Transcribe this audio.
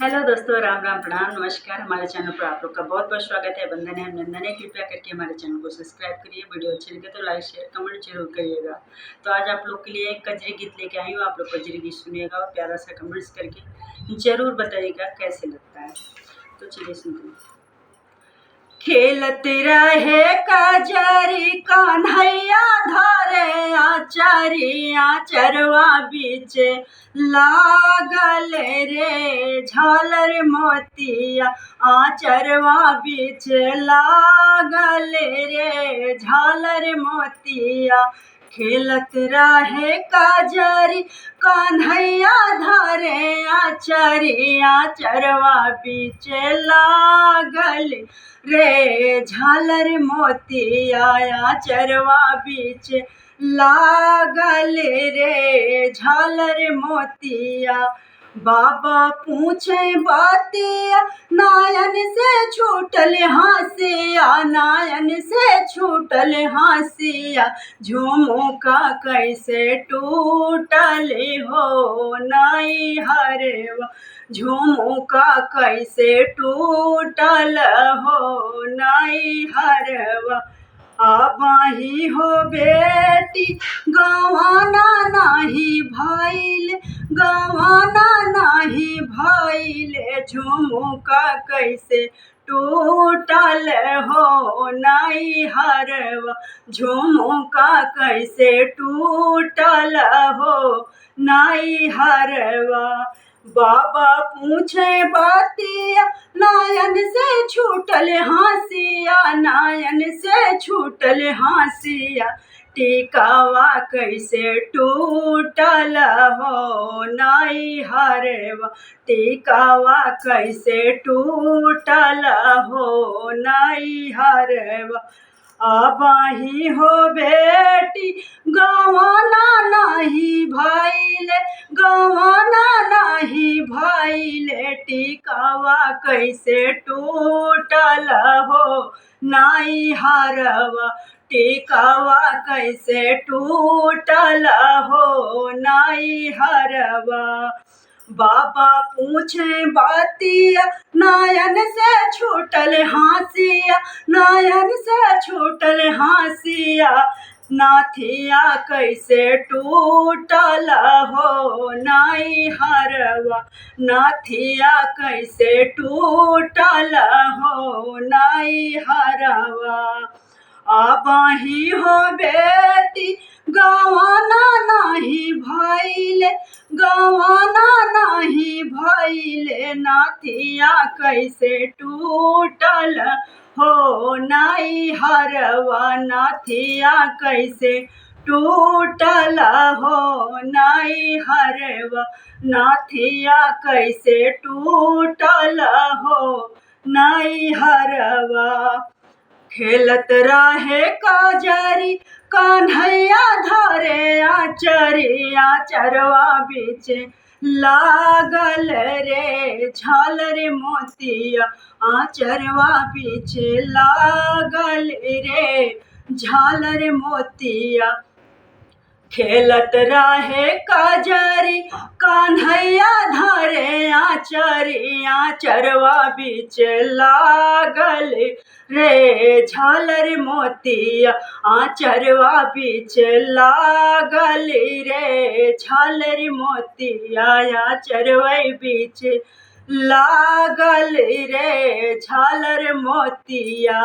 Hello दोस्तों, राम राम, प्रणाम, नमस्कार। हमारे चैनल पर आप लोग का बहुत बहुत स्वागत है। वंदन है, अभिनंदन है। कृपया करके हमारे चैनल को सब्सक्राइब करिए। वीडियो अच्छी लगे तो लाइक शेयर कमेंट जरूर करिएगा। तो आज आप लोग के लिए एक कजरी गीत लेके आई हूँ। आप लोग कजरी गीत सुनिएगा और प्यारा सा कमेंट्स करके जरूर बताइएगा कैसे लगता है। तो चलिए सुनते हैं। खेलत रहे कजरी कन्हैया धरे आचारी आचरवा बीच लागल रे झालर मोतिया आचरवा बीच लागल रे झालर मोतिया खेलत रहे कजरी कन्हैया धरे आचारी आचरवा बीच लागल रे झालर मोतिया चरवा बीच लागल रे झालर मोतिया बाबा पूछे बातिया नायन से छूटल हासिया नायन से छूटल हासिया झूमू का कैसे टूटल हो नाई हरवा झूमू का कैसे टूटल हो नाई हरवा आबाही हो बेटी गवाना नाही भाईल गवाना नाही भाईल झूमू का कैसे टूटल हो नाई हरवा झूमू का कैसे टूटल हो नाई हरवा बाबा पूछे बातिया नायन से छूटल हासिया नायन से छूटल हासिया टिकावा कैसे टूटल हो नाई हरवा टिकावा कैसे टूटल हो नाई हरवा आबाही हो बेटी गवाना नाही भाईले गवाना नाही भाईले टिकावा कैसे टूटल हो नाई हरवा टिकावा कैसे टूटल हो नाई हरवा बाबा पूछे बातिया नायन से छूटल हासिया नायन से छूटल हासिया नाथिया कैसे टूटल हो नाई हरवा नाथिया कैसे टूटल हो नाई हरवा आबाही हो बेटी गवाना नाही भाईले गवाना नाही भाईले नाथिया कैसे टूटल हो नाई हरवा नाथिया कैसे टूटल हो नाई हरवा नाथिया कैसे टूटल हो नाई हरवा खेलत रहे कजरी कन्हैया धरे आचरी आचरवा बीच लागल रे झालर मोतिया आचरवा बीच लागल रे झालर मोतिया खेलत रहे कजरी कन्हैया धरे आचरी आचरवा बीच लागल रे झालर मोतिया आचरवा बीच लागल रे झालर मोतिया आचरवा बीच लागल रे झालर मोतिया।